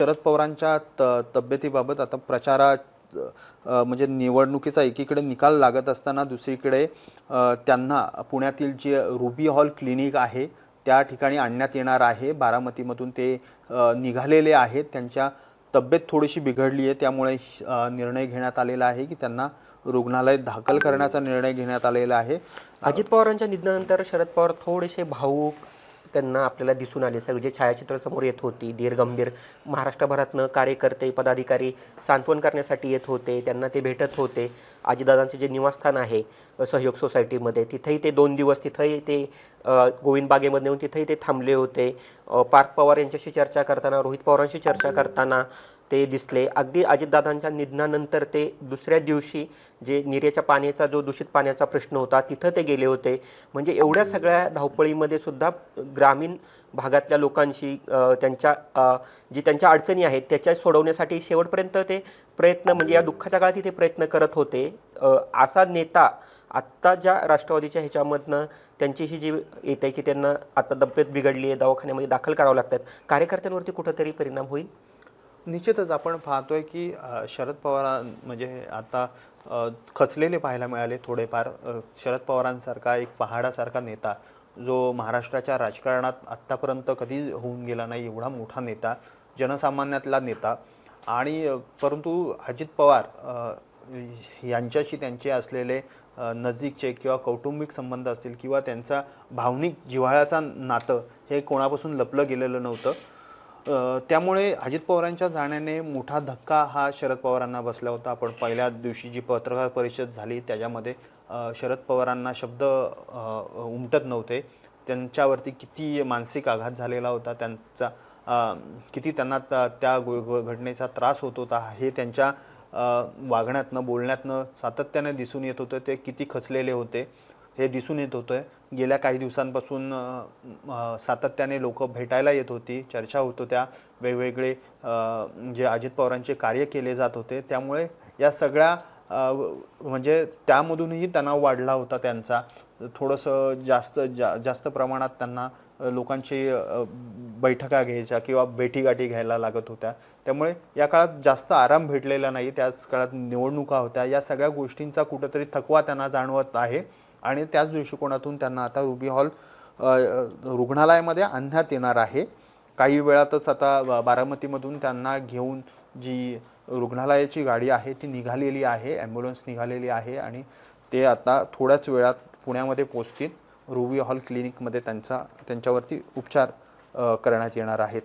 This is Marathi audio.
शरद पवारांच्या तब्येतीबाबत आता म्हणजे निवडणुकीचा एकीकडे निकाल लागत असताना दुसरीकडे त्यांना पुण्यातील जे रुबी हॉल क्लिनिक आहे त्या ठिकाणी आणण्यात येणार आहे। बारामतीमधून ते निघालेले आहेत। त्यांच्या तब्येत थोडीशी बिघडली आहे, त्यामुळे निर्णय घेण्यात आलेला आहे की त्यांना रुग्णालयात दाखल करण्याचा निर्णय घेण्यात आलेला आहे। अजित पवारांच्या निधनानंतर शरद पवार थोडेसे भावूक त्यांना आपल्याला दिसून आले। सगळे जे छायाचित्र समोर येत होती, धीर गंभीर महाराष्ट्रभरातनं कार्यकर्ते पदाधिकारी सांत्वन करण्यासाठी येत होते, त्यांना ते भेटत होते। अजितदादांचे जे निवासस्थान आहे सहयोग सोसायटीमध्ये, तिथेही ते 2 दिवस तिथेही ते गोविंद बागेमध्ये येऊन तिथेही ते थांबले होते। पार्थ पवार यांच्याशी चर्चा करताना, रोहित पवारांशी चर्चा करताना ते दिसले। अगदी अजितदादांच्या निधनानंतर ते दुसऱ्या दिवशी जे निरेच्या पाण्याचा जो दूषित पाण्याचा प्रश्न होता तिथं ते गेले होते। म्हणजे एवढ्या सगळ्या धावपळीमध्ये सुद्धा ग्रामीण भागातल्या लोकांशी त्यांच्या अडचणी आहेत त्याच्या सोडवण्यासाठी शेवटपर्यंत ते प्रयत्न, म्हणजे या दुःखाच्या काळात ते प्रयत्न करत होते। असा नेता आत्ता ज्या राष्ट्रवादीच्या ह्याच्यामधनं त्यांची ही जी येत आहे की त्यांना आता तब्येत बिघडली आहे, दवाखान्यामध्ये दाखल करावं लागतात, कार्यकर्त्यांवरती कुठंतरी परिणाम होईल? निश्चितच आपण पाहतोय की शरद पवार म्हणजे आता खचलेले पाहायला मिळाले थोडेफार। शरद पवारांसारखा एक पहाडासारखा नेता जो महाराष्ट्राच्या राजकारणात आत्तापर्यंत कधी होऊन गेला नाही, एवढा मोठा नेता, जनसामान्यातला नेता, आणि परंतु अजित पवार यांच्याशी त्यांचे असलेले नजीकचे किंवा कौटुंबिक संबंध असतील किंवा त्यांचा भावनिक जिव्हाळ्याचा नातं हे कोणापासून लपलं गेलेलं नव्हतं। त्यामुळे अजित पवारांच्या जाण्याने मोठा धक्का हा शरद पवारांना बसला होता। आपण पहिल्या दिवशी जी पत्रकार परिषद झाली त्याच्यामध्ये शरद पवारांना शब्द उमटत नव्हते। त्यांच्यावरती किती मानसिक आघात झालेला होता, त्यांचा किती त्यांना त्या घटनेचा त्रास होत होता हे त्यांच्या वागण्यातनं बोलण्यातनं सातत्याने दिसून येत होतं। ते किती खचलेले होते हे दिसून येत होतं। गेल्या काही दिवसांपासून सातत्याने लोक भेटायला येत होती, चर्चा होत होत्या, वेगवेगळे जे अजित पवारांचे कार्य केले जात होते, त्यामुळे या सगळ्या म्हणजे त्यामधूनही तणाव वाढला होता त्यांचा। थोडंसं जास्त प्रमाणात त्यांना लोकांची बैठका घ्यायच्या किंवा भेटीगाठी घ्यायला लागत होत्या, त्यामुळे या काळात जास्त आराम भेटलेला नाही। त्याच काळात निवडणुका होत्या, या सगळ्या गोष्टींचा कुठेतरी थकवा त्यांना जाणवत आहे आणि त्याच दृष्टिकोनातून त्यांना आता रुबी हॉल रुग्णालयामध्ये आणण्यात येणार आहे। काही वेळातच आता बारामतीमधून त्यांना घेऊन जी रुग्णालयाची गाडी आहे ती निघालेली आहे, ॲम्ब्युलन्स निघालेली आहे आणि ते आता थोड्याच वेळात पुण्यामध्ये पोहोचतील। रुबी हॉल क्लिनिकमध्ये त्यांच्यावरती उपचार करण्यात येणार आहेत।